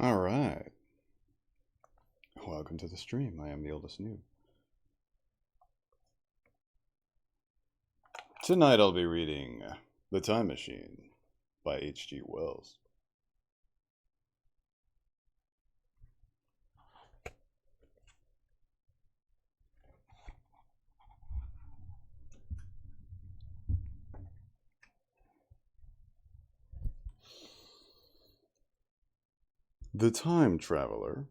All right. Welcome to the stream. I am the oldest noob. Tonight I'll be reading The Time Machine by H.G. Wells. The time traveler,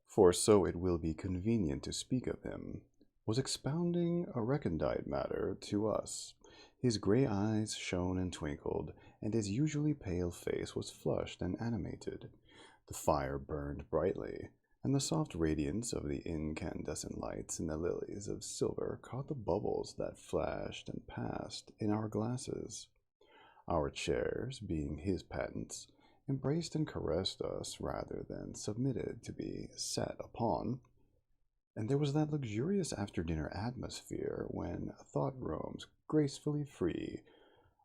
for so it will be convenient to speak of him, was expounding a recondite matter to us. His grey eyes shone and twinkled, and his usually pale face was flushed and animated. The fire burned brightly, and the soft radiance of the incandescent lights in the lilies of silver caught the bubbles that flashed and passed in our glasses. Our chairs, being his patents, embraced and caressed us rather than submitted to be sat upon, and there was that luxurious after-dinner atmosphere when thought roams gracefully free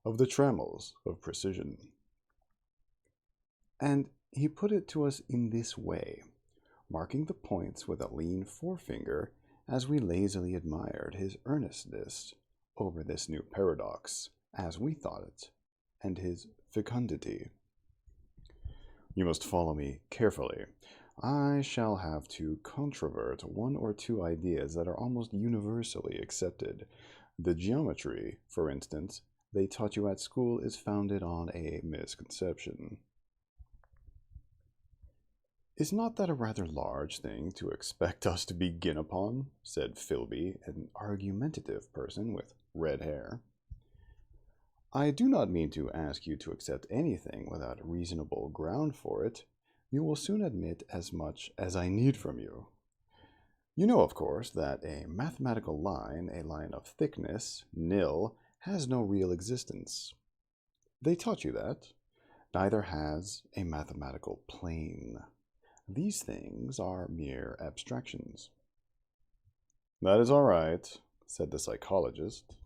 of the trammels of precision. And he put it to us in this way, marking the points with a lean forefinger as we lazily admired his earnestness over this new paradox, as we thought it, and his fecundity. You must follow me carefully. I shall have to controvert one or two ideas that are almost universally accepted. The geometry, for instance, they taught you at school is founded on a misconception. Is not that a rather large thing to expect us to begin upon? Said Philby, an argumentative person with red hair. I do not mean to ask you to accept anything without reasonable ground for it. You will soon admit as much as I need from you. You know, of course, that a mathematical line, a line of thickness, nil, has no real existence. They taught you that. Neither has a mathematical plane. These things are mere abstractions. That is all right, said the psychologist.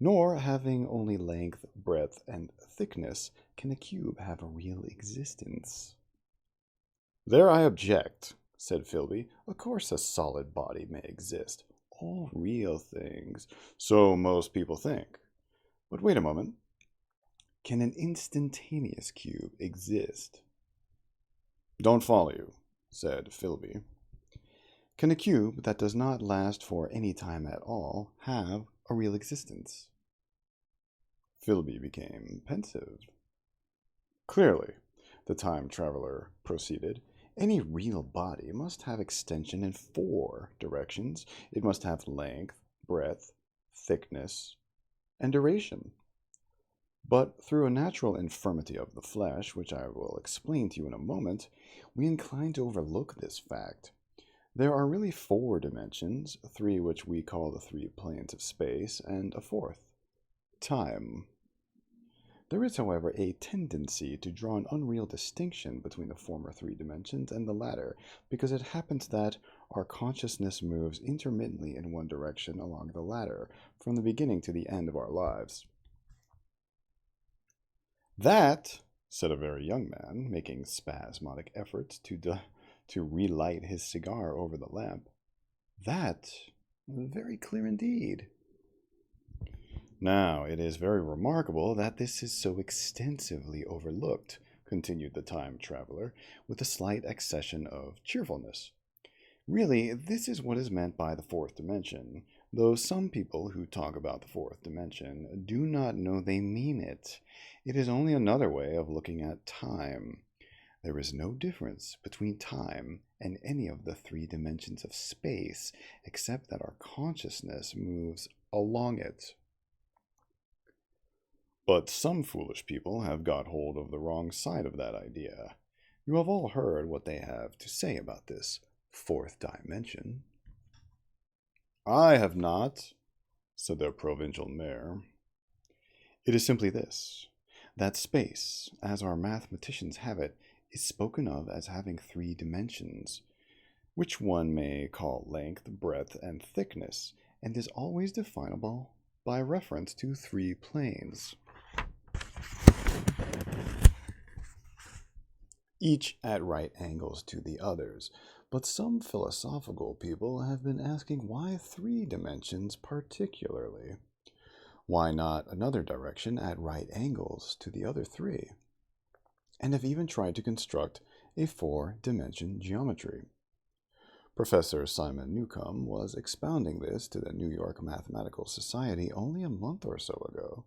Nor, having only length, breadth, and thickness, can a cube have a real existence. There I object, said Philby. Of course a solid body may exist. All real things. So most people think. But wait a moment. Can an instantaneous cube exist? Don't follow you, said Philby. Can a cube that does not last for any time at all have a real existence? Philby became pensive. Clearly, the time traveler proceeded, any real body must have extension in 4 directions. It must have length, breadth, thickness, and duration. But through a natural infirmity of the flesh, which I will explain to you in a moment, we incline to overlook this fact. There are really 4 dimensions, 3 which we call the 3 planes of space, and a 4th, time. There is, however, a tendency to draw an unreal distinction between the former 3 dimensions and the latter, because it happens that our consciousness moves intermittently in one direction along the latter, from the beginning to the end of our lives. That, said a very young man, making spasmodic efforts to relight his cigar over the lamp, that very clear indeed. Now, it is very remarkable that this is so extensively overlooked, continued the time traveler, with a slight accession of cheerfulness. Really, this is what is meant by the 4th dimension, though some people who talk about the 4th dimension do not know they mean it. It is only another way of looking at time. There is no difference between time and any of the 3 dimensions of space, except that our consciousness moves along it. But some foolish people have got hold of the wrong side of that idea. You have all heard what they have to say about this 4th dimension. I have not, said the provincial mayor. It is simply this, that space, as our mathematicians have it, is spoken of as having 3 dimensions, which one may call length, breadth, and thickness, and is always definable by reference to 3 planes. each at right angles to the others. But some philosophical people have been asking why three dimensions particularly. Why not another direction at right angles to the other three? And have even tried to construct a four-dimension geometry. Professor Simon Newcomb was expounding this to the New York Mathematical Society only a month or so ago.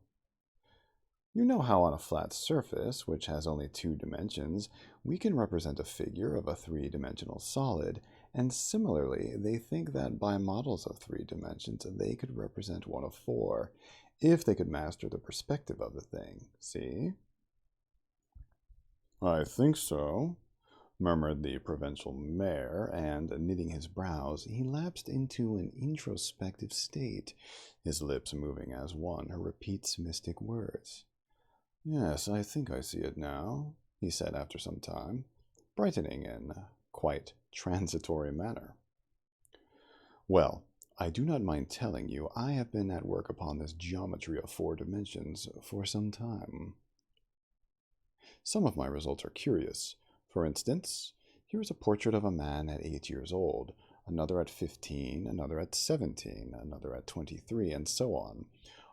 You know how on a flat surface, which has only two dimensions, we can represent a figure of a three-dimensional solid, and similarly, they think that by models of three dimensions, they could represent one of four, if they could master the perspective of the thing. See? I think so, murmured the provincial mayor, and, knitting his brows, he lapsed into an introspective state, his lips moving as one who repeats mystic words. Yes, I think I see it now, he said after some time, brightening in a quite transitory manner. Well, I do not mind telling you I have been at work upon this geometry of four dimensions for some time. Some of my results are curious. For instance, here is a portrait of a man at 8 years old, another at 15, another at 17, another at 23, and so on.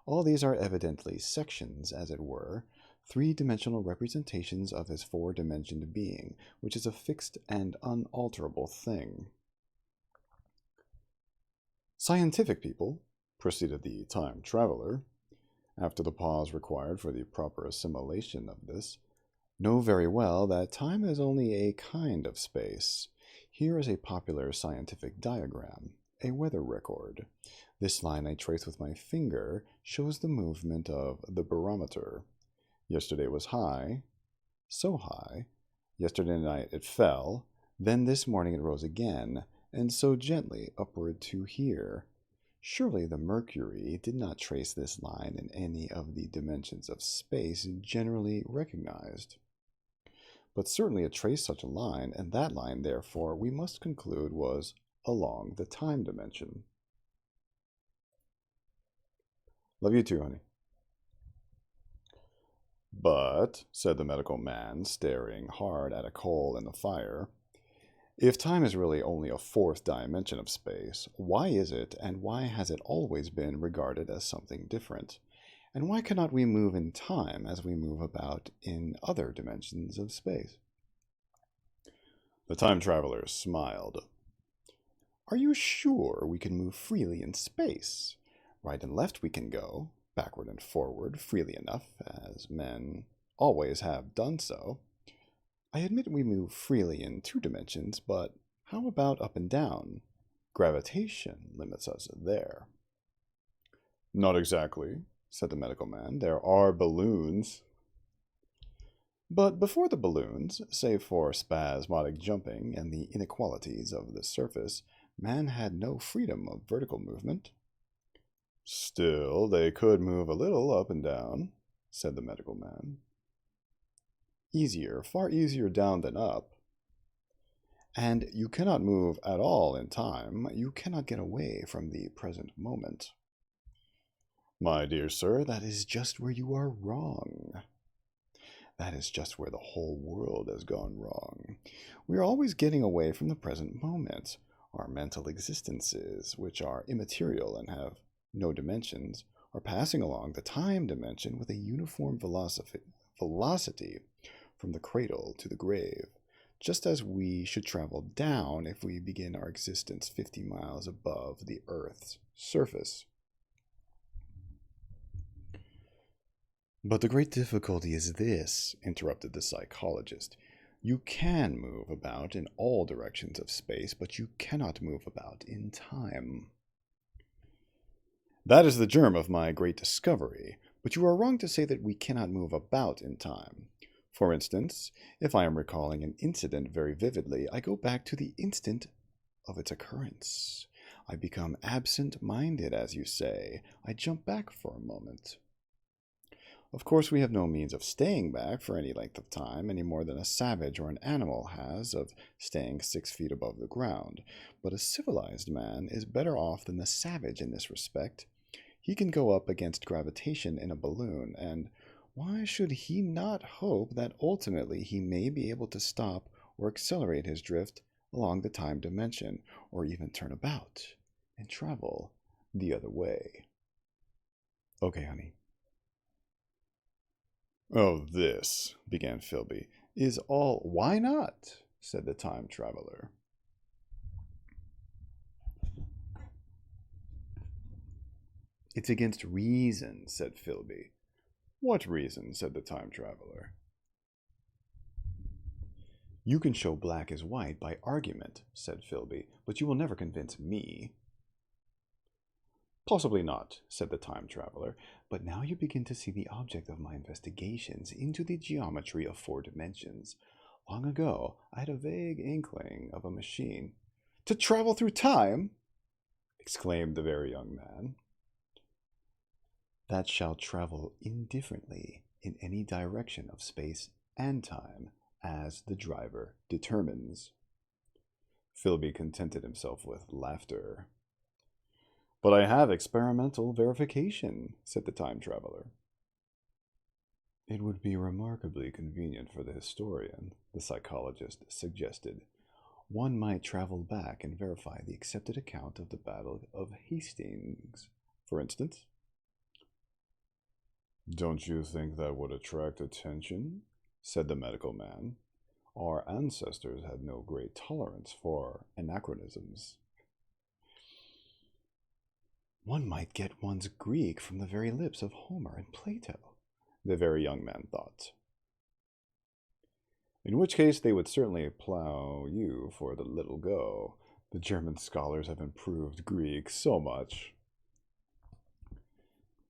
All these are evidently sections, as it were, three-dimensional representations of his four-dimensioned being, which is a fixed and unalterable thing. Scientific people, proceeded the time traveler, after the pause required for the proper assimilation of this, know very well that time is only a kind of space. Here is a popular scientific diagram, a weather record. This line I trace with my finger shows the movement of the barometer. Yesterday was high, so high. Yesterday night it fell. Then this morning it rose again, and so gently upward to here. Surely the mercury did not trace this line in any of the dimensions of space generally recognized. But certainly it traced such a line, and that line, therefore, we must conclude was along the time dimension. Love you too, honey. But, said the medical man, staring hard at a coal in the fire, if time is really only a fourth dimension of space, why is it, and why has it always been regarded as something different? And why cannot we move in time as we move about in other dimensions of space? The time traveler smiled. Are you sure we can move freely in space? Right and left we can go, backward and forward, freely enough, as men always have done so. I admit we move freely in two dimensions, but how about up and down? Gravitation limits us there. Not exactly, said the medical man. There are balloons. But before the balloons, save for spasmodic jumping and the inequalities of the surface, man had no freedom of vertical movement. Still, they could move a little up and down, said the medical man. Easier, far easier down than up. And you cannot move at all in time. You cannot get away from the present moment. My dear sir, that is just where you are wrong. That is just where the whole world has gone wrong. We are always getting away from the present moment. Our mental existences, which are immaterial and have no dimensions, are passing along the time dimension with a uniform velocity from the cradle to the grave, just as we should travel down if we begin our existence 50 miles above the Earth's surface. But the great difficulty is this, interrupted the psychologist. You can move about in all directions of space, but you cannot move about in time. That is the germ of my great discovery, but you are wrong to say that we cannot move about in time. For instance, if I am recalling an incident very vividly, I go back to the instant of its occurrence. I become absent-minded, as you say. I jump back for a moment. Of course, we have no means of staying back for any length of time, any more than a savage or an animal has of staying 6 feet above the ground. But a civilized man is better off than the savage in this respect. He can go up against gravitation in a balloon, and why should he not hope that ultimately he may be able to stop or accelerate his drift along the time dimension, or even turn about and travel the other way? Okay, honey. Oh, this, began Philby, is all. Why not? Said the time traveler. It's against reason, said Philby. What reason? Said the time traveler. You can show black as white by argument, said Philby, but you will never convince me. Possibly not, said the time traveler, but now you begin to see the object of my investigations into the geometry of 4 dimensions. Long ago, I had a vague inkling of a machine. To travel through time? Exclaimed the very young man. That shall travel indifferently in any direction of space and time, as the driver determines. Philby contented himself with laughter. But I have experimental verification, said the time traveler. It would be remarkably convenient for the historian, the psychologist suggested. One might travel back and verify the accepted account of the Battle of Hastings, for instance. Don't you think that would attract attention? Said the medical man. Our ancestors had no great tolerance for anachronisms. One might get one's Greek from the very lips of Homer and Plato, the very young man thought. In which case they would certainly plow you for the little go. The German scholars have improved Greek so much.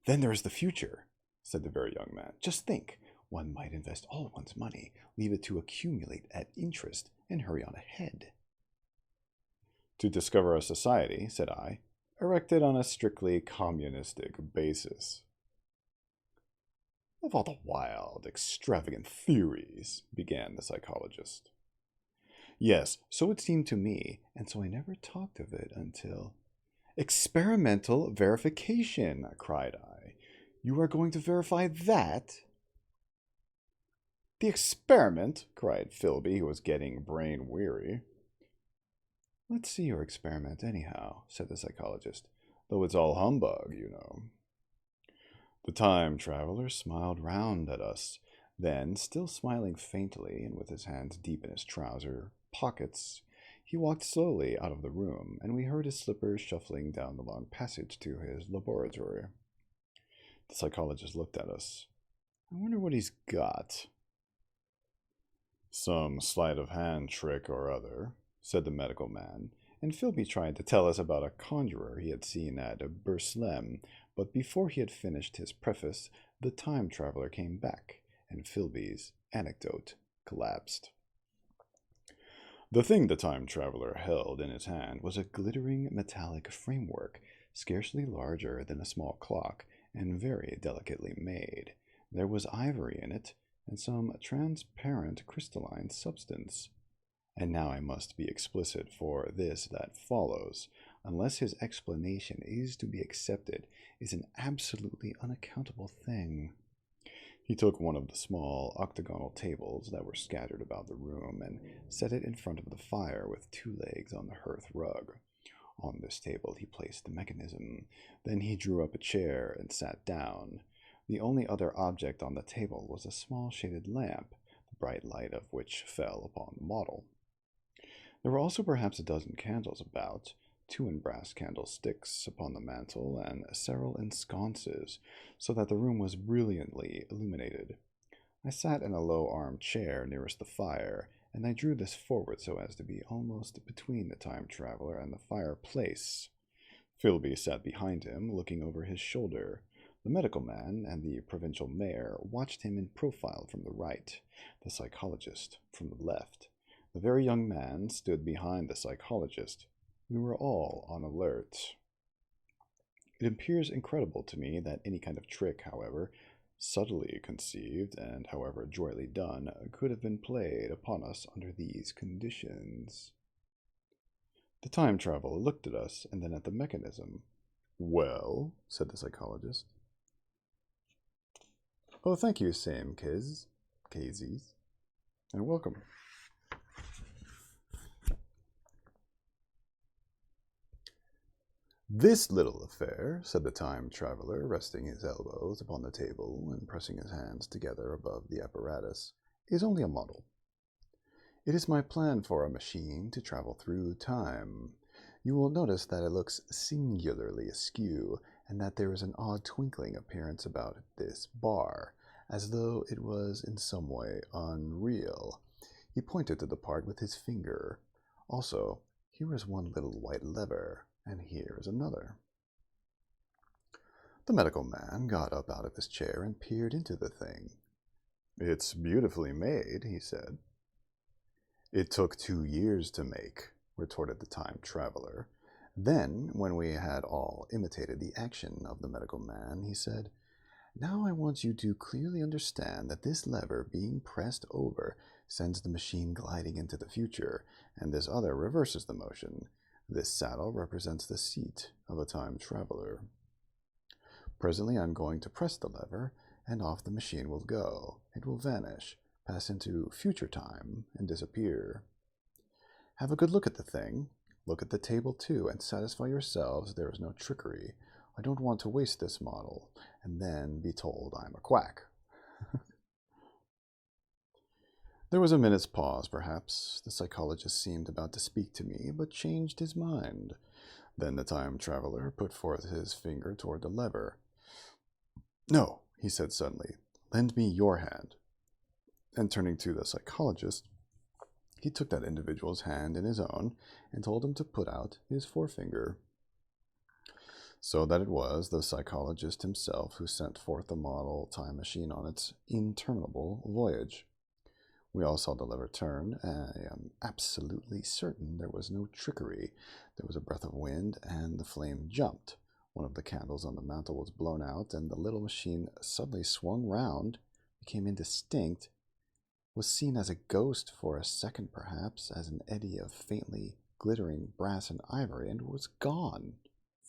Then there is the future, said the very young man. Just think, one might invest all one's money, leave it to accumulate at interest, and hurry on ahead. To discover a society, said I, erected on a strictly communistic basis. Of all the wild, extravagant theories, began the psychologist. Yes, so it seemed to me, and so I never talked of it until... Experimental verification, cried I. You are going to verify that? The experiment, cried Philby, who was getting brain weary. Let's see your experiment anyhow, said the psychologist, though it's all humbug, you know. The time traveler smiled round at us. Then, still smiling faintly and with his hands deep in his trouser pockets, he walked slowly out of the room, and we heard his slippers shuffling down the long passage to his laboratory. The psychologist looked at us. I wonder what he's got. Some sleight of hand trick or other, said the medical man, and Philby tried to tell us about a conjurer he had seen at Burslem, but before he had finished his preface, the time traveler came back, and Philby's anecdote collapsed. The thing the time traveler held in his hand was a glittering metallic framework, scarcely larger than a small clock, and very delicately made. There was ivory in it, and some transparent crystalline substance. And now I must be explicit, for this that follows, unless his explanation is to be accepted, is an absolutely unaccountable thing. He took one of the small octagonal tables that were scattered about the room and set it in front of the fire with 2 legs on the hearth rug. On this table he placed the mechanism. Then he drew up a chair and sat down. The only other object on the table was a small shaded lamp, the bright light of which fell upon the model. There were also perhaps a dozen candles about, 2 in brass candlesticks upon the mantel, and several in sconces, so that the room was brilliantly illuminated. I sat in a low arm-chair nearest the fire, and I drew this forward so as to be almost between the time traveler and the fireplace. Philby sat behind him, looking over his shoulder. The medical man and the provincial mayor watched him in profile from the right, the psychologist from the left. The very young man stood behind the psychologist. We were all on alert. It appears incredible to me that any kind of trick, however subtly conceived and however adroitly done, could have been played upon us under these conditions. The time traveler looked at us and then at the mechanism. Well, said the psychologist. Oh, thank you, Sam Kazes, and welcome. This little affair, said the time traveler, resting his elbows upon the table and pressing his hands together above the apparatus, is only a model. It is my plan for a machine to travel through time. You will notice that it looks singularly askew, and that there is an odd twinkling appearance about this bar, as though it was in some way unreal. He pointed to the part with his finger. Also, here is one little white lever, and here is another. The medical man got up out of his chair and peered into the thing. It's beautifully made, he said. It took 2 years to make, retorted the time traveler. Then, when we had all imitated the action of the medical man, he said, Now I want you to clearly understand that this lever being pressed over sends the machine gliding into the future, and this other reverses the motion. This saddle represents the seat of a time traveler. Presently I'm going to press the lever, and off the machine will go. It will vanish, pass into future time, and disappear. Have a good look at the thing. Look at the table too, and satisfy yourselves there is no trickery. I don't want to waste this model, and then be told I'm a quack. There was a minute's pause, perhaps. The psychologist seemed about to speak to me, but changed his mind. Then the time traveler put forth his finger toward the lever. No, he said suddenly, lend me your hand. And turning to the psychologist, he took that individual's hand in his own and told him to put out his forefinger. So that it was the psychologist himself who sent forth the model time machine on its interminable voyage. We all saw the lever turn, and I am absolutely certain there was no trickery. There was a breath of wind, and the flame jumped. One of the candles on the mantel was blown out, and the little machine suddenly swung round, became indistinct, was seen as a ghost for a second perhaps, as an eddy of faintly glittering brass and ivory, and was gone,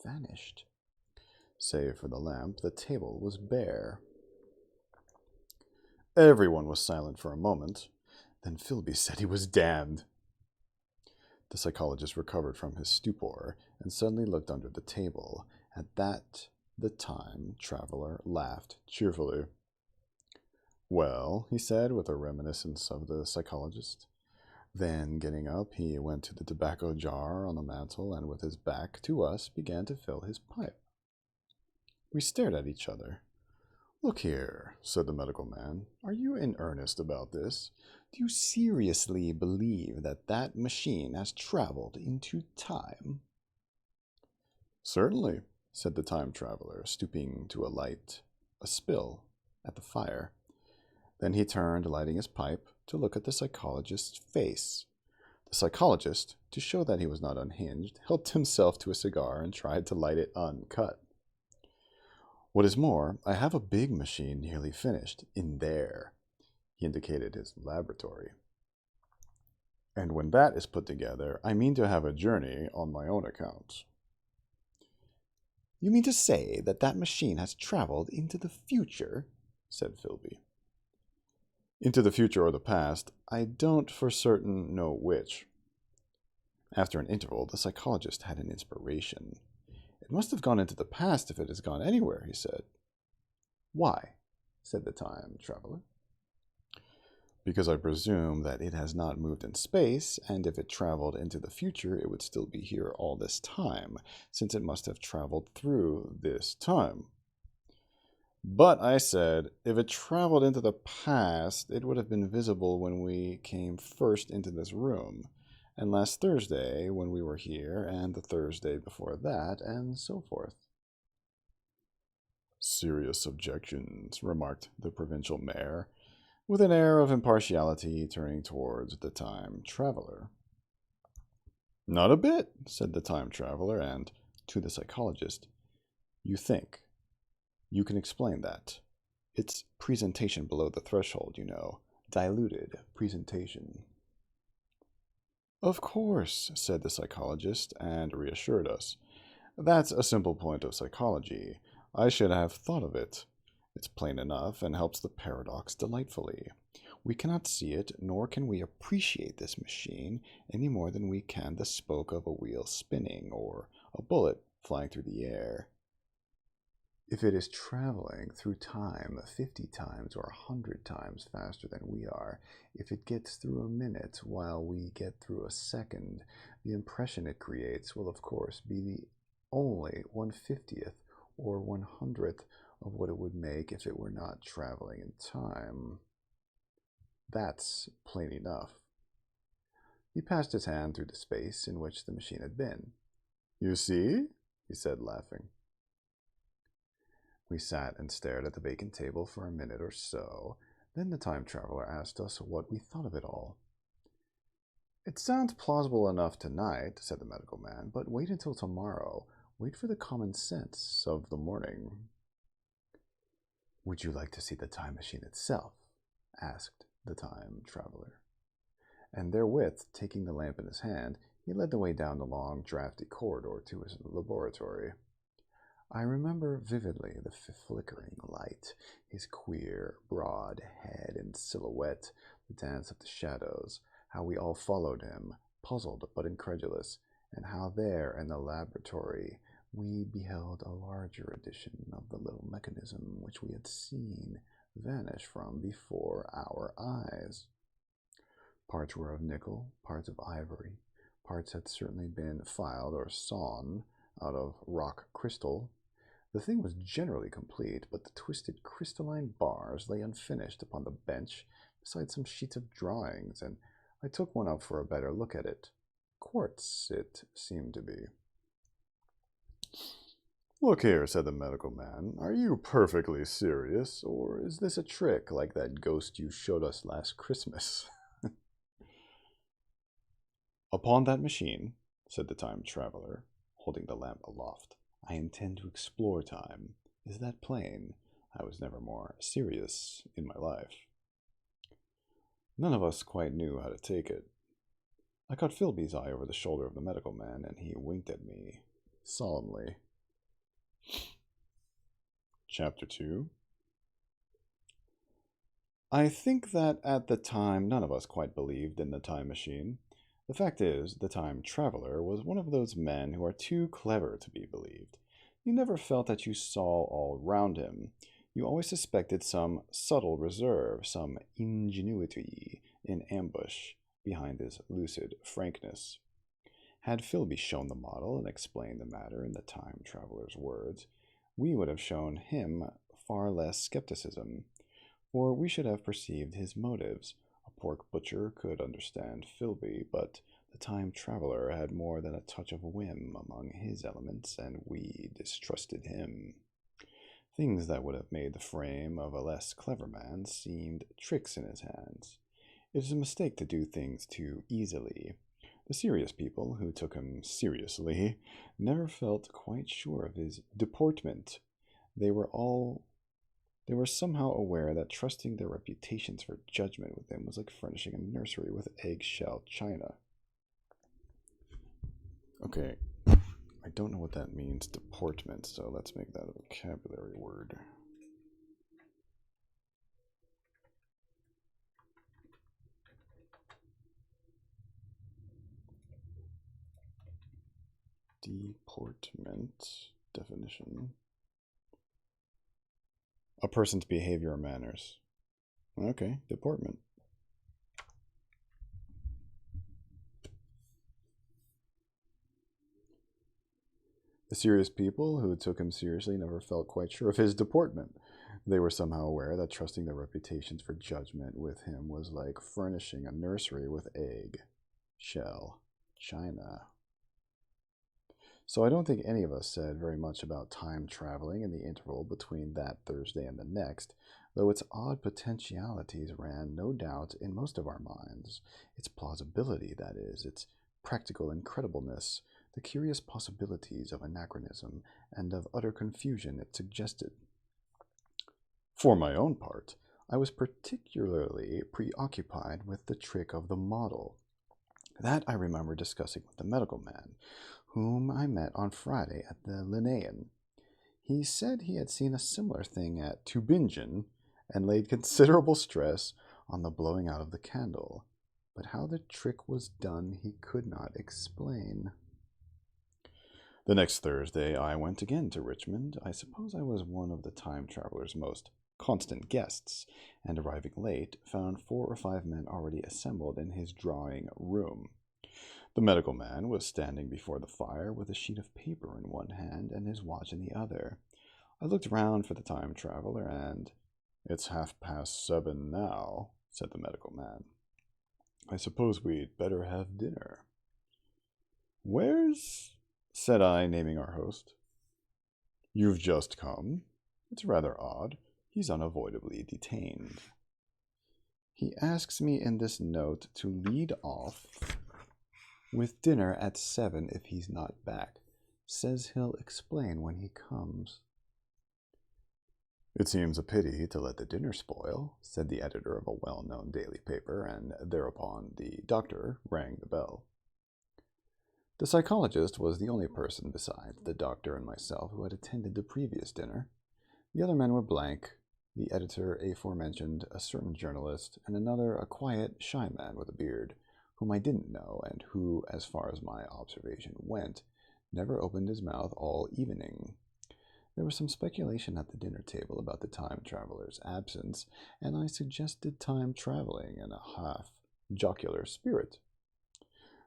vanished. Save for the lamp, the table was bare. Everyone was silent for a moment. Then Philby said he was damned. The psychologist recovered from his stupor and suddenly looked under the table. At that, the time traveler laughed cheerfully. Well, he said with a reminiscence of the psychologist. Then, getting up, he went to the tobacco jar on the mantel and with his back to us began to fill his pipe. We stared at each other. Look here, said the medical man. Are you in earnest about this? Do you seriously believe that that machine has traveled into time? Certainly, said the time traveler, stooping to light a spill at the fire. Then he turned, lighting his pipe, to look at the psychologist's face. The psychologist, to show that he was not unhinged, helped himself to a cigar and tried to light it uncut. What is more, I have a big machine nearly finished, in there. He indicated his laboratory. And when that is put together, I mean to have a journey on my own account. You mean to say that that machine has traveled into the future? Said Philby. Into the future or the past, I don't for certain know which. After an interval, the psychologist had an inspiration. It must have gone into the past if it has gone anywhere, he said. Why? Said the time traveler. Because I presume that it has not moved in space, and if it traveled into the future, it would still be here all this time, since it must have traveled through this time. But, I said, if it traveled into the past, it would have been visible when we came first into this room, and last Thursday when we were here, and the Thursday before that, and so forth. Serious objections, remarked the provincial mayor, with an air of impartiality, turning towards the time traveler. Not a bit, said the time traveler, and, to the psychologist, you think. You can explain that. It's presentation below the threshold, you know. Diluted presentation. Of course, said the psychologist, and reassured us. That's a simple point of psychology. I should have thought of it. It's plain enough and helps the paradox delightfully. We cannot see it, nor can we appreciate this machine any more than we can the spoke of a wheel spinning or a bullet flying through the air. If it is traveling through time 50 times or 100 times faster than we are, if it gets through a minute while we get through a second, the impression it creates will, of course, be the only 1/50th or 100th of what it would make if it were not traveling in time. That's plain enough. He passed his hand through the space in which the machine had been. You see? He said, laughing. We sat and stared at the vacant table for a minute or so. Then the time traveler asked us what we thought of it all. It sounds plausible enough tonight, said the medical man, but wait until tomorrow. Wait for the common sense of the morning. Would you like to see the time machine itself? Asked the time traveler. And therewith, taking the lamp in his hand, he led the way down the long, drafty corridor to his laboratory. I remember vividly the flickering light, his queer, broad head and silhouette, the dance of the shadows, how we all followed him, puzzled but incredulous, and how there in the laboratory we beheld a larger edition of the little mechanism which we had seen vanish from before our eyes. Parts were of nickel, parts of ivory, parts had certainly been filed or sawn out of rock crystal. The thing was generally complete, but the twisted crystalline bars lay unfinished upon the bench beside some sheets of drawings, and I took one up for a better look at it. Quartz, it seemed to be. Look here, said the medical man. Are you perfectly serious, or is this a trick like that ghost you showed us last Christmas? Upon that machine, said the time traveler, holding the lamp aloft, I intend to explore time. Is that plain? I was never more serious in my life. None of us quite knew how to take it. I caught Philby's eye over the shoulder of the medical man, and he winked at me solemnly. Chapter 2. I think that at the time none of us quite believed in the time machine. The fact is, the time traveler was one of those men who are too clever to be believed. You never felt that you saw all round him. You always suspected some subtle reserve, some ingenuity in ambush behind his lucid frankness. Had Philby shown the model and explained the matter in the time traveler's words, we would have shown him far less skepticism, for we should have perceived his motives. A pork butcher could understand Philby, but the time traveler had more than a touch of whim among his elements, and we distrusted him. Things that would have made the frame of a less clever man seemed tricks in his hands. It is a mistake to do things too easily. The serious people who took him seriously never felt quite sure of his deportment. They were somehow aware that trusting their reputations for judgment with him was like furnishing a nursery with eggshell china. Okay, I don't know what that means, deportment, so let's make that a vocabulary word. Deportment, definition. A person's behavior or manners. Okay, deportment. The serious people who took him seriously never felt quite sure of his deportment. They were somehow aware that trusting their reputations for judgment with him was like furnishing a nursery with egg, shell, china. So I don't think any of us said very much about time traveling in the interval between that Thursday and the next, though its odd potentialities ran no doubt in most of our minds. Its plausibility, that is, its practical incredibleness, the curious possibilities of anachronism and of utter confusion it suggested. For my own part, I was particularly preoccupied with the trick of the model. That I remember discussing with the medical man, whom I met on Friday at the Linnaean. He said he had seen a similar thing at Tübingen and laid considerable stress on the blowing out of the candle, but how the trick was done he could not explain. The next Thursday I went again to Richmond. I suppose I was one of the time traveler's most constant guests, and arriving late, found 4 or 5 men already assembled in his drawing room. The medical man was standing before the fire with a sheet of paper in one hand and his watch in the other. I looked round for the time traveler, and "It's 7:30 now," said the medical man. "I suppose we'd better have dinner." "Where's—" said I, naming our host. "You've just come? It's rather odd. He's unavoidably detained. He asks me in this note to lead off with dinner at 7 if he's not back. Says he'll explain when he comes." "It seems a pity to let the dinner spoil," said the editor of a well-known daily paper, and thereupon the doctor rang the bell. The psychologist was the only person besides the doctor and myself who had attended the previous dinner. The other men were blank, the editor aforementioned, a certain journalist, and another a quiet, shy man with a beard, whom I didn't know, and who, as far as my observation went, never opened his mouth all evening. There was some speculation at the dinner table about the time traveler's absence, and I suggested time traveling in a half-jocular spirit.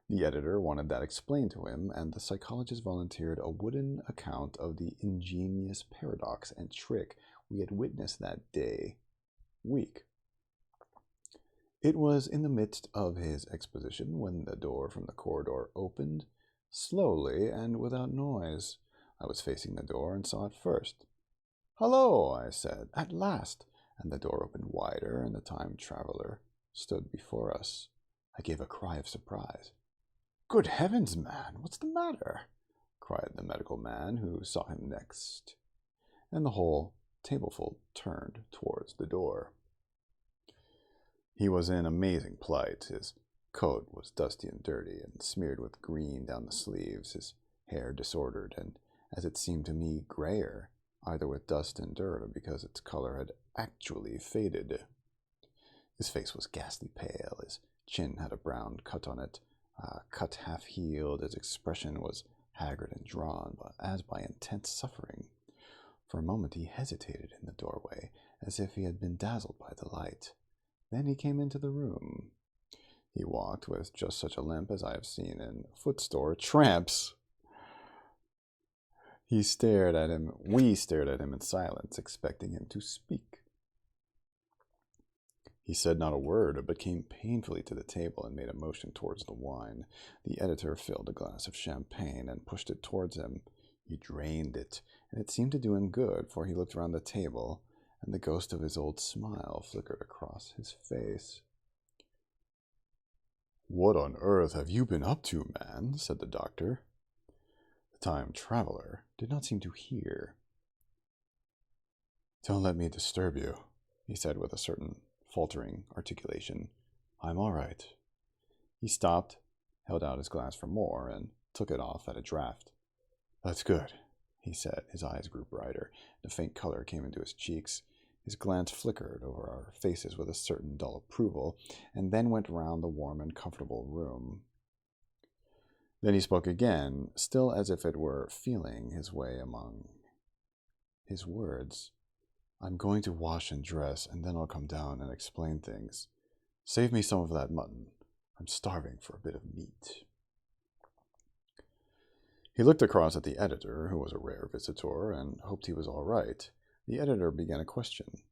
The editor wanted that explained to him, and the psychologist volunteered a wooden account of the ingenious paradox and trick we had witnessed that week. It was in the midst of his exposition when the door from the corridor opened, slowly and without noise. I was facing the door and saw it first. "Hello," I said, "at last," and the door opened wider, and the time traveler stood before us. I gave a cry of surprise. "Good heavens, man, what's the matter?" cried the medical man who saw him next, and the whole tableful turned towards the door. He was in amazing plight. His coat was dusty and dirty, and smeared with green down the sleeves, his hair disordered, and, as it seemed to me, grayer, either with dust and dirt or because its color had actually faded. His face was ghastly pale, his chin had a brown cut on it, cut half-healed. His expression was haggard and drawn, as by intense suffering. For a moment he hesitated in the doorway, as if he had been dazzled by the light. Then he came into the room. He walked with just such a limp as I have seen in foot-store tramps. We stared at him in silence, expecting him to speak. He said not a word, but came painfully to the table and made a motion towards the wine. The editor filled a glass of champagne and pushed it towards him. He drained it, and it seemed to do him good, for he looked round the table, and the ghost of his old smile flickered across his face. "What on earth have you been up to, man?" said the doctor. The time traveler did not seem to hear. "Don't let me disturb you," he said with a certain faltering articulation. "I'm all right." He stopped, held out his glass for more, and took it off at a draught. "That's good," he said. His eyes grew brighter, and a faint color came into his cheeks. His glance flickered over our faces with a certain dull approval, and then went round the warm and comfortable room. Then he spoke again, still as if it were feeling his way among his words. "I'm going to wash and dress, and then I'll come down and explain things. Save me some of that mutton. I'm starving for a bit of meat." He looked across at the editor, who was a rare visitor, and hoped he was all right. The editor began a question.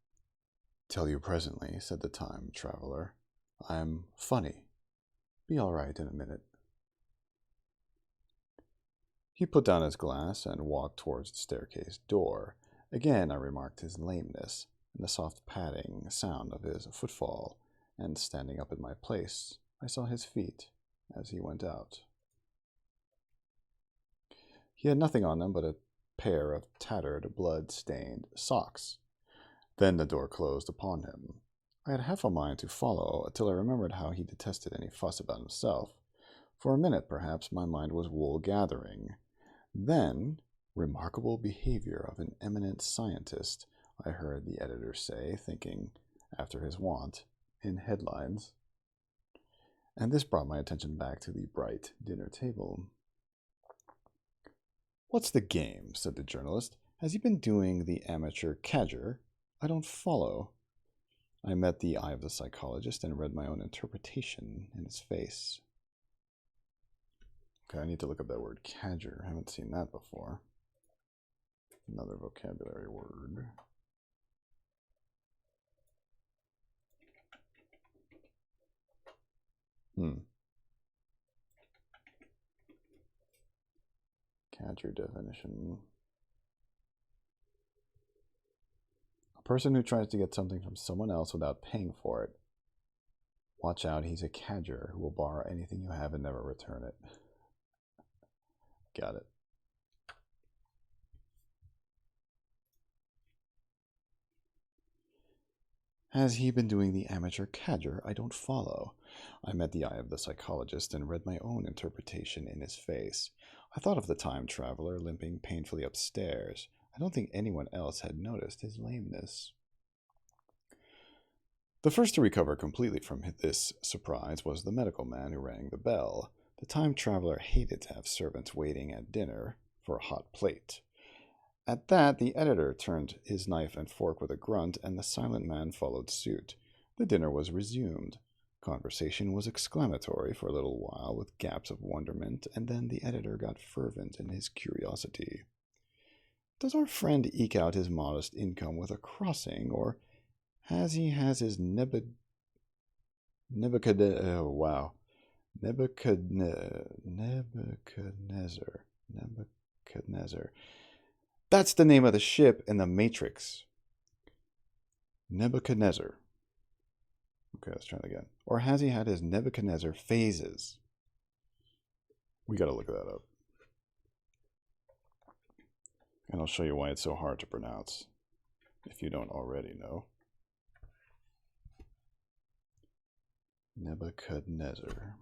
"Tell you presently," said the time traveler. "I'm funny. Be all right in a minute." He put down his glass and walked towards the staircase door. Again I remarked his lameness, and the soft padding sound of his footfall, and standing up in my place, I saw his feet as he went out. He had nothing on them but a pair of tattered, blood-stained socks. Then the door closed upon him. I had half a mind to follow, till I remembered how he detested any fuss about himself. For a minute, perhaps, my mind was wool-gathering. Then Remarkable behavior of an eminent scientist, I heard the editor say, thinking, after his wont, in headlines. And this brought my attention back to the bright dinner table. What's the game? Said the journalist. Has he been doing the amateur cadger? I don't follow. I met the eye of the psychologist and read my own interpretation in his face. Okay, I need to look up that word cadger. I haven't seen that before. Another vocabulary word. Cadger definition. A person who tries to get something from someone else without paying for it. Watch out, he's a cadger who will borrow anything you have and never return it. Got it. Has he been doing the amateur cadger? I don't follow. I met the eye of the psychologist and read my own interpretation in his face. I thought of the time traveler limping painfully upstairs. I don't think anyone else had noticed his lameness. The first to recover completely from this surprise was the medical man who rang the bell. The time traveler hated to have servants waiting at dinner for a hot plate. At that, the editor turned his knife and fork with a grunt, and the silent man followed suit. The dinner was resumed. Conversation was exclamatory for a little while, with gaps of wonderment, and then the editor got fervent in his curiosity. Does our friend eke out his modest income with a crossing, or has his Nebuchadnezzar. That's the name of the ship in the Matrix. Nebuchadnezzar. Okay, let's try that again. Or has he had his Nebuchadnezzar phases? We gotta look that up. And I'll show you why it's so hard to pronounce, if you don't already know. Nebuchadnezzar.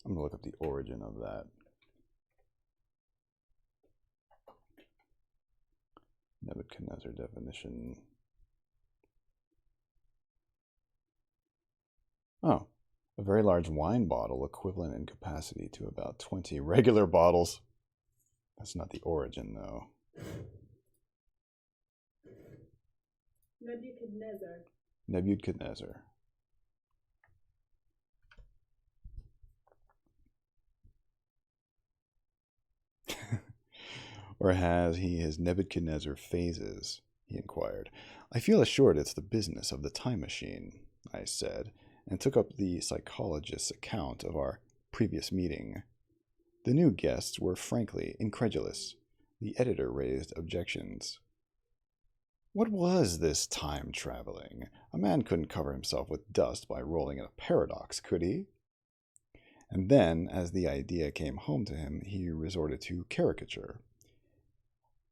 I'm going to look up the origin of that. Nebuchadnezzar definition. Oh, a very large wine bottle equivalent in capacity to about 20 regular bottles. That's not the origin, though. Nebuchadnezzar. Nebuchadnezzar. Or has he his Nebuchadnezzar phases? He inquired. I feel assured it's the business of the time machine, I said, and took up the psychologist's account of our previous meeting. The new guests were frankly incredulous. The editor raised objections. What was this time traveling? A man couldn't cover himself with dust by rolling in a paradox, could he? And then, as the idea came home to him, he resorted to caricature.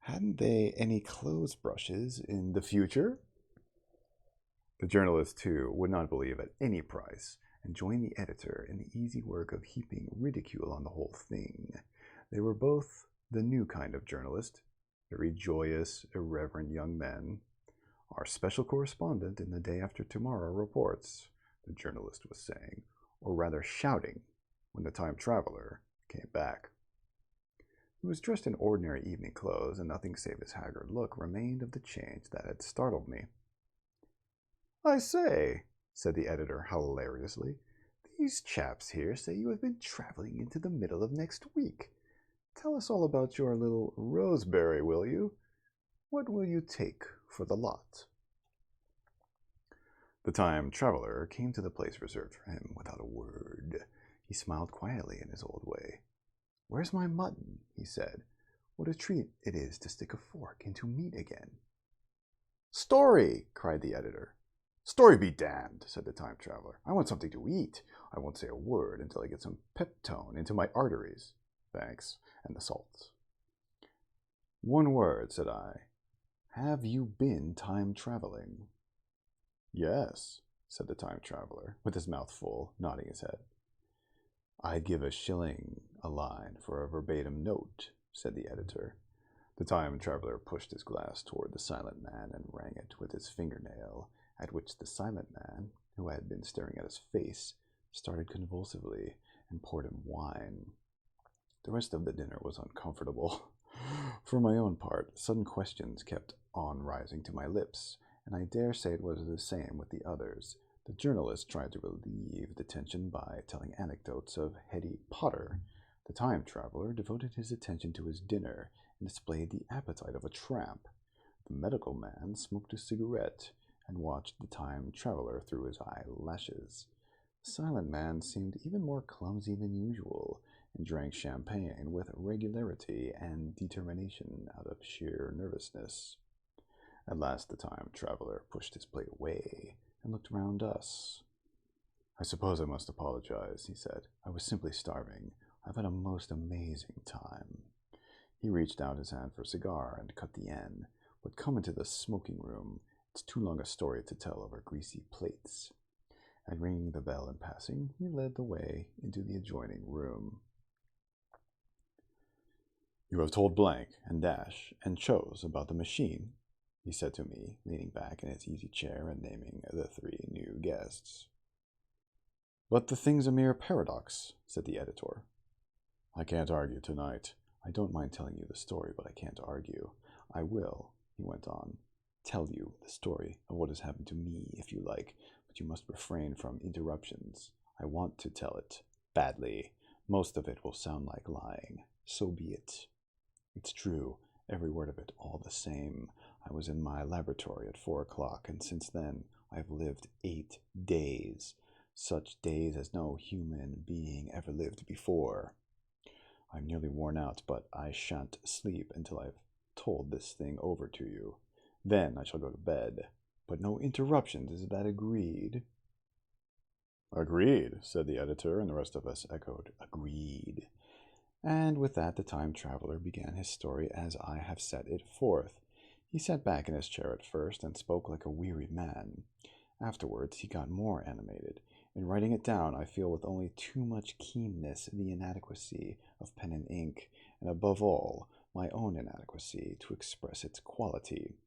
Hadn't they any clothes brushes in the future? The journalist, too, would not believe at any price, and joined the editor in the easy work of heaping ridicule on the whole thing. They were both the new kind of journalist, very joyous, irreverent young men. Our special correspondent in the Day After Tomorrow reports, the journalist was saying, or rather shouting, when the time traveler came back. He was dressed in ordinary evening clothes, and nothing save his haggard look remained of the change that had startled me. I say, said the editor hilariously, these chaps here say you have been traveling into the middle of next week. Tell us all about your little Roseberry, will you? What will you take for the lot? The time traveler came to the place reserved for him without a word. He smiled quietly in his old way. Where's my mutton? He said. What a treat it is to stick a fork into meat again. Story! Cried the editor. Story be damned, said the time traveler. I want something to eat. I won't say a word until I get some peptone into my arteries. Thanks, and the salts. One word, said I. Have you been time traveling? Yes, said the time traveler, with his mouth full, nodding his head. "I'd give a shilling a line for a verbatim note," said the editor. The time traveler pushed his glass toward the silent man and rang it with his fingernail, at which the silent man, who had been staring at his face, started convulsively and poured him wine. The rest of the dinner was uncomfortable. For my own part, sudden questions kept on rising to my lips, and I dare say it was the same with the others. The journalist tried to relieve the tension by telling anecdotes of Hetty Potter. The time traveler devoted his attention to his dinner and displayed the appetite of a tramp. The medical man smoked a cigarette and watched the time traveler through his eyelashes. The silent man seemed even more clumsy than usual and drank champagne with regularity and determination out of sheer nervousness. At last the time traveler pushed his plate away and looked round us. "I suppose I must apologize," he said. "I was simply starving. I've had a most amazing time." He reached out his hand for a cigar and cut the end. "But come into the smoking room. It's too long a story to tell over greasy plates." And ringing the bell in passing, he led the way into the adjoining room. "You have told blank and dash and chose about the machine," he said to me, leaning back in his easy chair and naming the three new guests. "But the thing's a mere paradox," said the editor. "I can't argue tonight. I don't mind telling you the story, but I can't argue. I will," he went on, "tell you the story of what has happened to me, if you like, but you must refrain from interruptions. I want to tell it badly. Most of it will sound like lying. So be it. It's true, every word of it, all the same. I was in my laboratory at 4 o'clock, and since then I've lived 8 days. Such days as no human being ever lived before. I'm nearly worn out, but I shan't sleep until I've told this thing over to you. Then I shall go to bed. But no interruptions, is that agreed?" "Agreed," said the editor, and the rest of us echoed, "Agreed." And with that the time traveler began his story as I have set it forth. He sat back in his chair at first and spoke like a weary man. Afterwards he got more animated. In writing it down, I feel with only too much keenness the inadequacy of pen and ink, and above all, my own inadequacy to express its quality.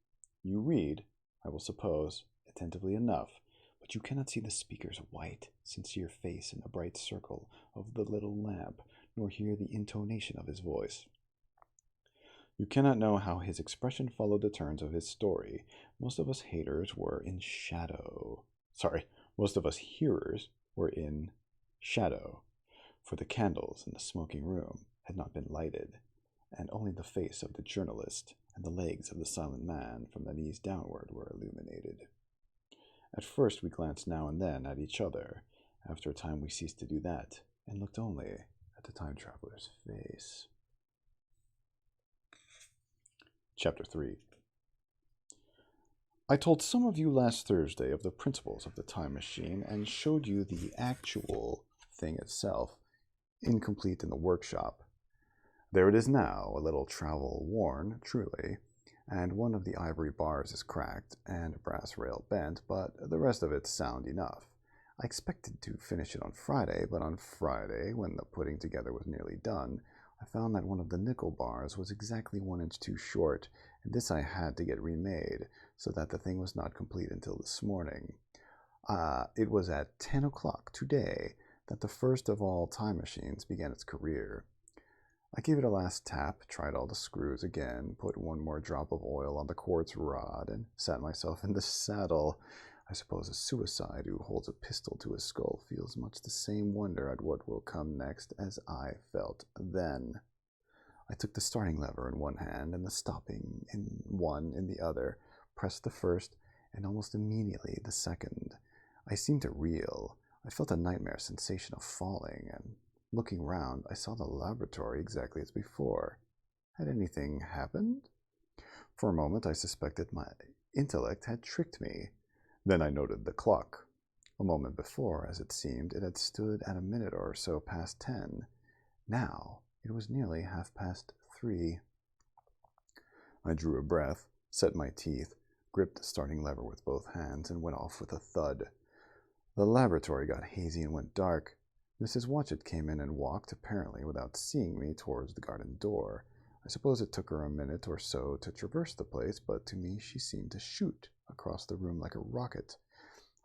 You read, I will suppose, attentively enough, but you cannot see the speaker's white, sincere face in the bright circle of the little lamp, nor hear the intonation of his voice. You cannot know how his expression followed the turns of his story. Most of us hearers were in shadow, for the candles in the smoking room had not been lighted, and only the face of the journalist and the legs of the silent man from the knees downward were illuminated. At first we glanced now and then at each other. After a time we ceased to do that, and looked only at the time traveler's face. Chapter 3. I told some of you last Thursday of the principles of the time machine and showed you the actual thing itself, incomplete in the workshop. There it is now, a little travel-worn, truly, and one of the ivory bars is cracked and a brass rail bent, but the rest of it's sound enough. I expected to finish it on Friday, but on Friday, when the putting together was nearly done, I found that one of the nickel bars was exactly 1 inch too short, and this I had to get remade, so that the thing was not complete until this morning. It was at 10 o'clock today that the first of all time machines began its career. I gave it a last tap, tried all the screws again, put one more drop of oil on the quartz rod, and sat myself in the saddle. I suppose a suicide who holds a pistol to his skull feels much the same wonder at what will come next as I felt then. I took the starting lever in one hand and the stopping one in the other, pressed the first, and almost immediately the second. I seemed to reel. I felt a nightmare sensation of falling, and looking round, I saw the laboratory exactly as before. Had anything happened? For a moment I suspected my intellect had tricked me. Then I noted the clock. A moment before, as it seemed, it had stood at a minute or so past 10. Now it was nearly 3:30. I drew a breath, set my teeth, gripped the starting lever with both hands, and went off with a thud. The laboratory got hazy and went dark. Mrs. Watchett came in and walked, apparently without seeing me, towards the garden door. I suppose it took her a minute or so to traverse the place, but to me she seemed to shoot across the room like a rocket.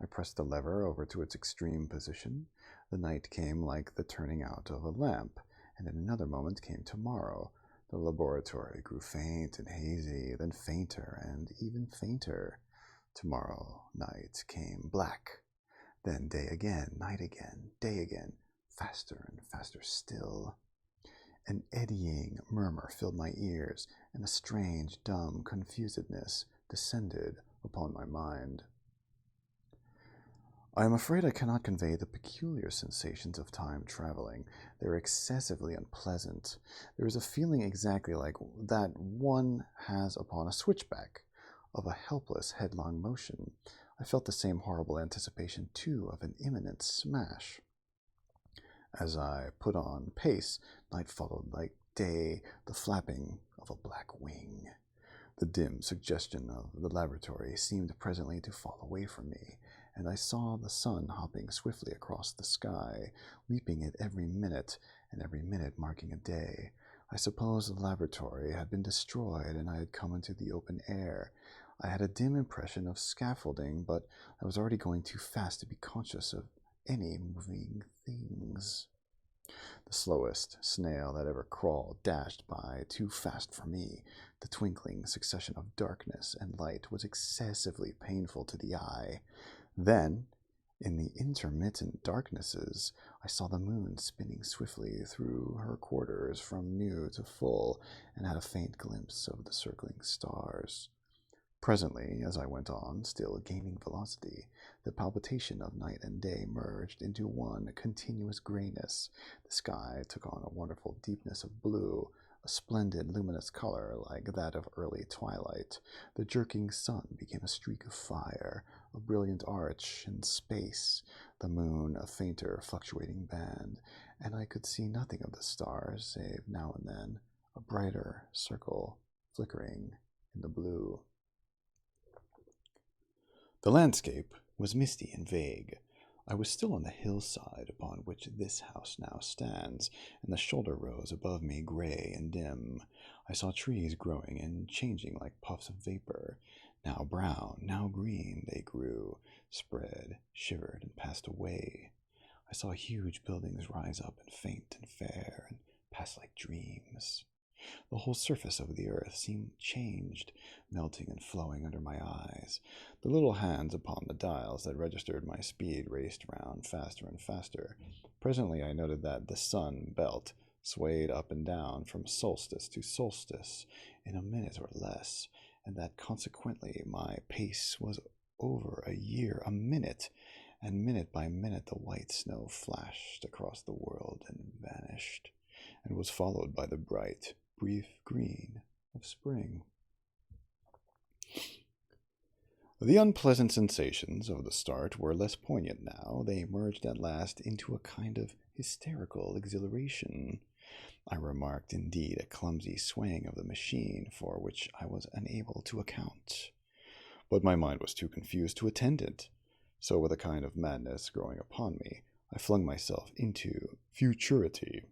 I pressed the lever over to its extreme position. The night came like the turning out of a lamp, and in another moment came tomorrow. The laboratory grew faint and hazy, then fainter and even fainter. Tomorrow night came black, then day again, night again, day again, faster and faster still. An eddying murmur filled my ears, and a strange, dumb confusedness descended upon my mind. I am afraid I cannot convey the peculiar sensations of time traveling. They are excessively unpleasant. There is a feeling exactly like that one has upon a switchback, of a helpless, headlong motion. I felt the same horrible anticipation, too, of an imminent smash. As I put on pace, night followed like day, the flapping of a black wing. The dim suggestion of the laboratory seemed presently to fall away from me, and I saw the sun hopping swiftly across the sky, leaping at every minute, and every minute marking a day. I suppose the laboratory had been destroyed, and I had come into the open air. I had a dim impression of scaffolding, but I was already going too fast to be conscious of any moving things. The slowest snail that ever crawled dashed by too fast for me. The twinkling succession of darkness and light was excessively painful to the eye. Then, in the intermittent darknesses, I saw the moon spinning swiftly through her quarters from new to full, and had a faint glimpse of the circling stars. Presently, as I went on, still gaining velocity, the palpitation of night and day merged into one continuous grayness. The sky took on a wonderful deepness of blue, a splendid luminous color like that of early twilight. The jerking sun became a streak of fire, a brilliant arch in space, the moon a fainter fluctuating band, and I could see nothing of the stars save now and then a brighter circle flickering in the blue. The landscape was misty and vague. I was still on the hillside upon which this house now stands, and the shoulder rose above me gray and dim. I saw trees growing and changing like puffs of vapor. Now brown, now green they grew, spread, shivered, and passed away. I saw huge buildings rise up and faint and fair and pass like dreams. The whole surface of the earth seemed changed, melting and flowing under my eyes. The little hands upon the dials that registered my speed raced round faster and faster. Presently I noted that the sun belt swayed up and down from solstice to solstice in a minute or less, and that consequently my pace was over a year a minute, and minute by minute the white snow flashed across the world and vanished, and was followed by the bright, brief green of spring. The unpleasant sensations of the start were less poignant now. They merged at last into a kind of hysterical exhilaration. I remarked, indeed, a clumsy swaying of the machine for which I was unable to account. But my mind was too confused to attend it. So, with a kind of madness growing upon me, I flung myself into futurity.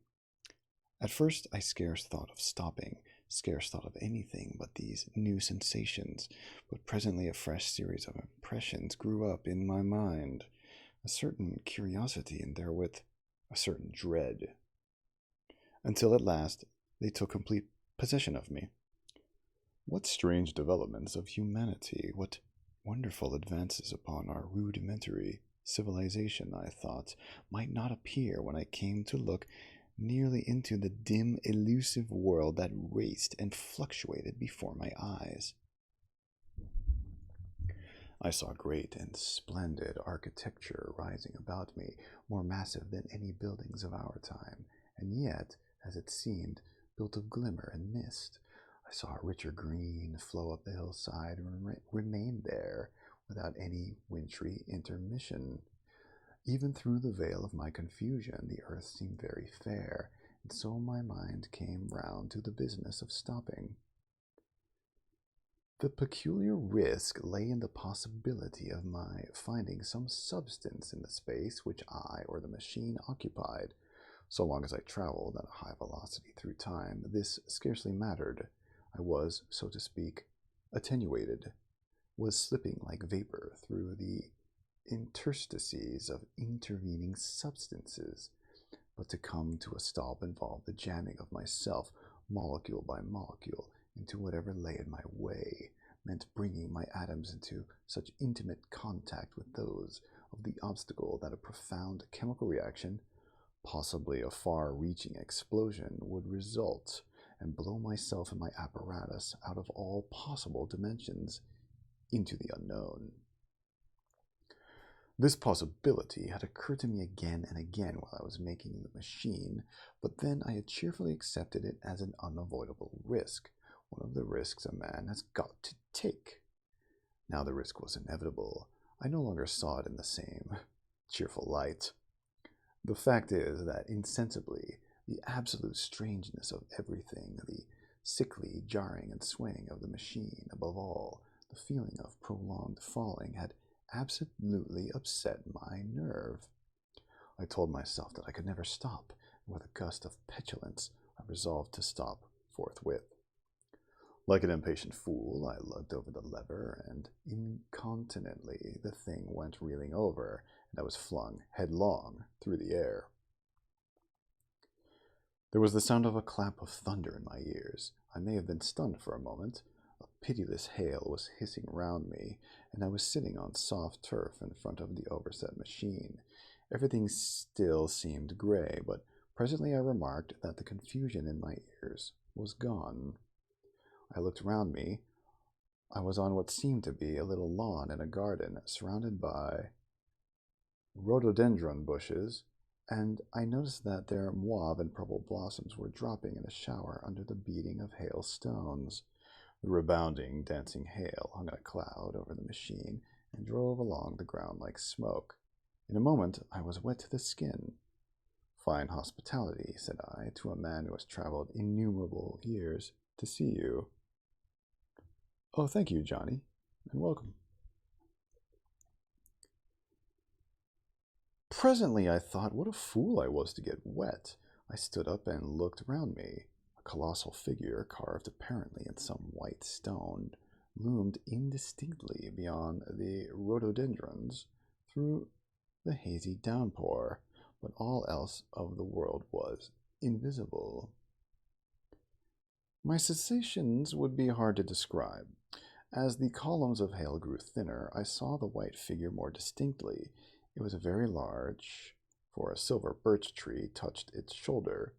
At first I scarce thought of stopping, scarce thought of anything but these new sensations, but presently a fresh series of impressions grew up in my mind, a certain curiosity and therewith a certain dread, until at last they took complete possession of me. What strange developments of humanity, what wonderful advances upon our rudimentary civilization, I thought, might not appear when I came to look nearly into the dim, elusive world that raced and fluctuated before my eyes. I saw great and splendid architecture rising about me, more massive than any buildings of our time, and yet, as it seemed, built of glimmer and mist. I saw a richer green flow up the hillside and remain there without any wintry intermission. Even through the veil of my confusion, the earth seemed very fair, and so my mind came round to the business of stopping. The peculiar risk lay in the possibility of my finding some substance in the space which I or the machine occupied. So long as I traveled at a high velocity through time, this scarcely mattered. I was, so to speak, attenuated, was slipping like vapor through the interstices of intervening substances. But to come to a stop involved the jamming of myself, molecule by molecule, into whatever lay in my way, meant bringing my atoms into such intimate contact with those of the obstacle that a profound chemical reaction, possibly a far-reaching explosion, would result and blow myself and my apparatus out of all possible dimensions into the unknown. This possibility had occurred to me again and again while I was making the machine, but then I had cheerfully accepted it as an unavoidable risk, one of the risks a man has got to take. Now the risk was inevitable. I no longer saw it in the same cheerful light. The fact is that insensibly, the absolute strangeness of everything, the sickly jarring and swaying of the machine, above all, the feeling of prolonged falling, had absolutely upset my nerve. I told myself that I could never stop, and with a gust of petulance, I resolved to stop forthwith. Like an impatient fool, I lugged over the lever, and incontinently the thing went reeling over, and I was flung headlong through the air. There was the sound of a clap of thunder in my ears. I may have been stunned for a moment. A pitiless hail was hissing round me, and I was sitting on soft turf in front of the overset machine. Everything still seemed gray, but presently I remarked that the confusion in my ears was gone. I looked round me. I was on what seemed to be a little lawn in a garden, surrounded by rhododendron bushes, and I noticed that their mauve and purple blossoms were dropping in a shower under the beating of hailstones. The rebounding, dancing hail hung in a cloud over the machine and drove along the ground like smoke. In a moment I was wet to the skin. "Fine hospitality," said I, to a man who has traveled innumerable years, "to see you." "Oh, thank you, Johnny, and welcome." Presently I thought what a fool I was to get wet. I stood up and looked round me. A colossal figure, carved apparently in some white stone, loomed indistinctly beyond the rhododendrons through the hazy downpour, but all else of the world was invisible. My sensations would be hard to describe. As the columns of hail grew thinner, I saw the white figure more distinctly. It was very large, for a silver birch tree touched its shoulder.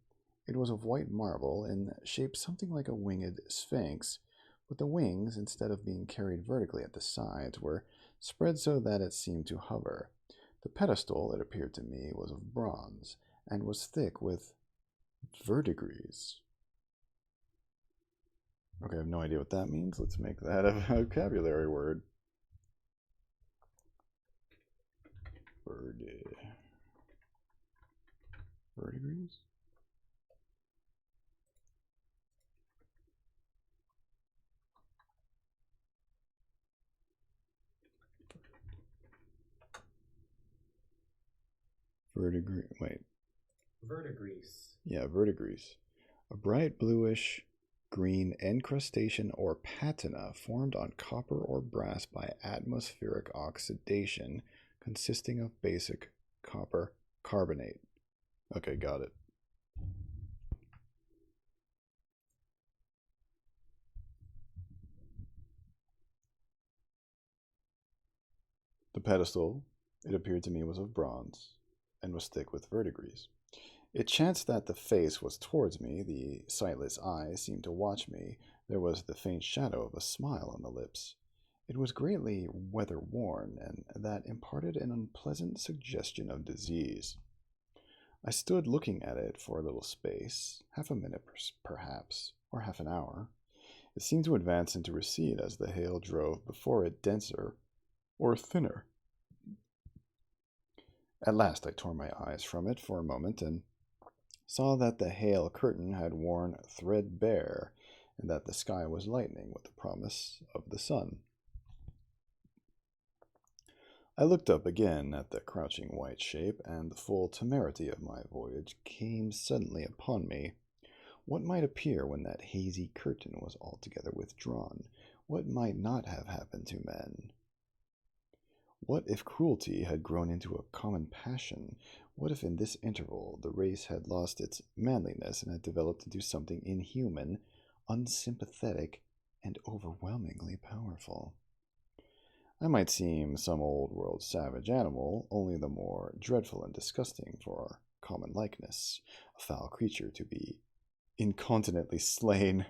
It was of white marble, in shape something like a winged sphinx, but the wings, instead of being carried vertically at the sides, were spread so that it seemed to hover. The pedestal, it appeared to me, was of bronze, and was thick with verdigris. Okay, I have no idea what that means. Let's make that a vocabulary word. Verdigris? Wait. Verdigris. Yeah, verdigris. A bright bluish green encrustation or patina formed on copper or brass by atmospheric oxidation, consisting of basic copper carbonate. Okay, got it. The pedestal, it appeared to me, was of bronze, and was thick with verdigris. It chanced that the face was towards me, the sightless eyes seemed to watch me, there was the faint shadow of a smile on the lips. It was greatly weather-worn, and that imparted an unpleasant suggestion of disease. I stood looking at it for a little space, half a minute perhaps, or half an hour. It seemed to advance and to recede as the hail drove before it denser or thinner. At last I tore my eyes from it for a moment and saw that the hail curtain had worn threadbare, and that the sky was lightening with the promise of the sun. I looked up again at the crouching white shape, and the full temerity of my voyage came suddenly upon me. What might appear when that hazy curtain was altogether withdrawn? What might not have happened to men? What if cruelty had grown into a common passion? What if in this interval the race had lost its manliness and had developed into something inhuman, unsympathetic, and overwhelmingly powerful? I might seem some old world savage animal, only the more dreadful and disgusting for our common likeness, a foul creature to be incontinently slain.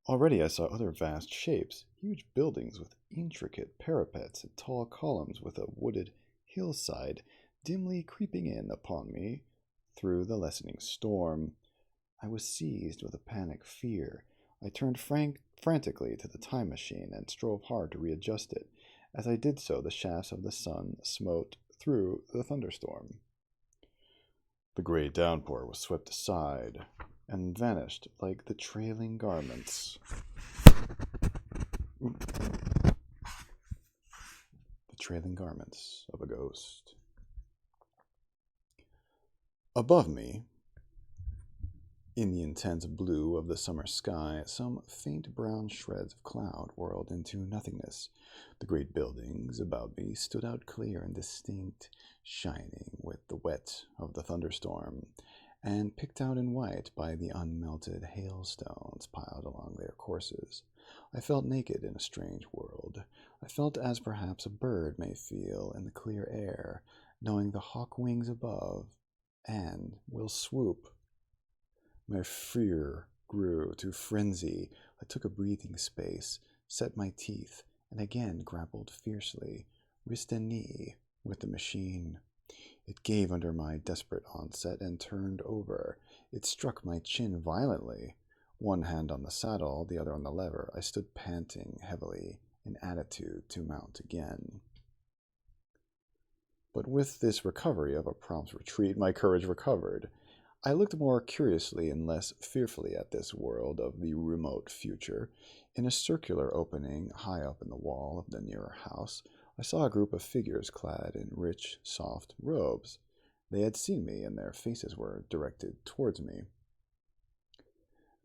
Already I saw other vast shapes, huge buildings with intricate parapets and tall columns with a wooded hillside dimly creeping in upon me through the lessening storm. I was seized with a panic fear. I turned frantically to the time machine and strove hard to readjust it. As I did so, the shafts of the sun smote through the thunderstorm. The great downpour was swept aside and vanished like the trailing garments. The trailing garments of a ghost. Above me, in the intense blue of the summer sky, some faint brown shreds of cloud whirled into nothingness. The great buildings about me stood out clear and distinct, shining with the wet of the thunderstorm, and picked out in white by the unmelted hailstones piled along their courses. I felt naked in a strange world. I felt as perhaps a bird may feel in the clear air, knowing the hawk wings above, and will swoop. My fear grew to frenzy. I took a breathing space, set my teeth, and again grappled fiercely, wrist and knee, with the machine. It gave under my desperate onset and turned over. It struck my chin violently. One hand on the saddle, the other on the lever, I stood panting heavily, in attitude to mount again. But with this recovery of a prompt retreat, my courage recovered. I looked more curiously and less fearfully at this world of the remote future. In a circular opening high up in the wall of the nearer house, I saw a group of figures clad in rich, soft robes. They had seen me, and their faces were directed towards me.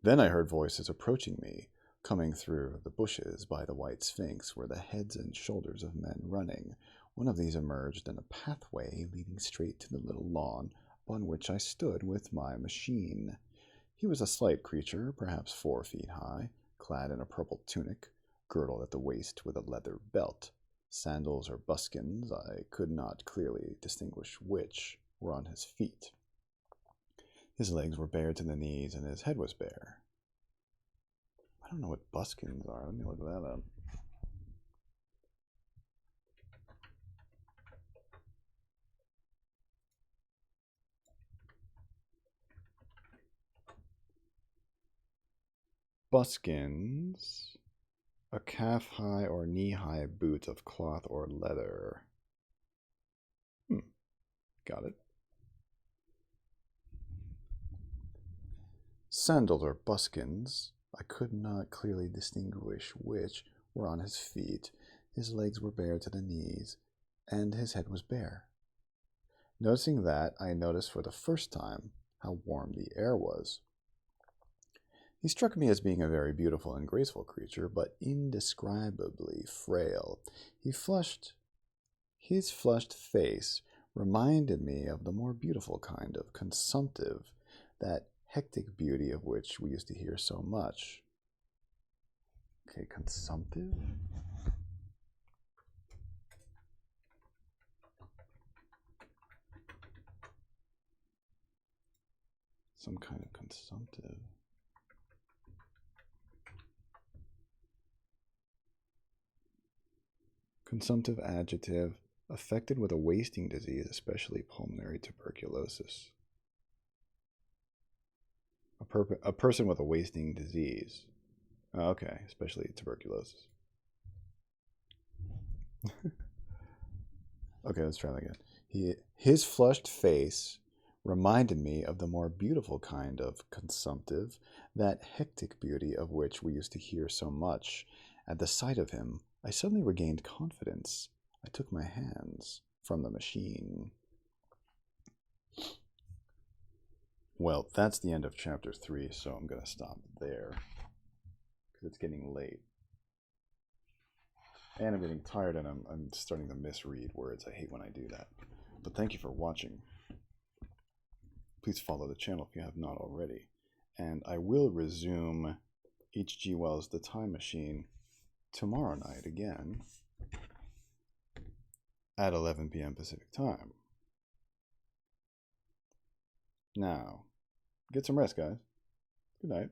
Then I heard voices approaching me. Coming through the bushes by the white sphinx were the heads and shoulders of men running. One of these emerged in a pathway leading straight to the little lawn upon which I stood with my machine. He was a slight creature, perhaps 4 feet high, clad in a purple tunic, girdled at the waist with a leather belt. Sandals or buskins, I could not clearly distinguish which, were on his feet. His legs were bare to the knees, and his head was bare. I don't know what buskins are. Let me look that up. Buskins, a calf-high or knee-high boot of cloth or leather. Got it. Sandals or buskins, I could not clearly distinguish which, were on his feet. His legs were bare to the knees, and his head was bare. Noticing that, I noticed for the first time how warm the air was. He struck me as being a very beautiful and graceful creature, but indescribably frail. His flushed face reminded me of the more beautiful kind of consumptive, that hectic beauty of which we used to hear so much. Okay, consumptive? Some kind of consumptive. Consumptive adjective, affected with a wasting disease, especially pulmonary tuberculosis. A person with a wasting disease. Oh, okay, especially tuberculosis. Okay, let's try that again. His flushed face reminded me of the more beautiful kind of consumptive, that hectic beauty of which we used to hear so much. At the sight of him, I suddenly regained confidence. I took my hands from the machine. Well, that's the end of chapter 3, so I'm going to stop there because it's getting late. And I'm getting tired and I'm starting to misread words. I hate when I do that. But thank you for watching. Please follow the channel if you have not already. And I will resume H.G. Wells' The Time Machine tomorrow night again at 11 p.m. Pacific Time. Now, get some rest, guys. Good night.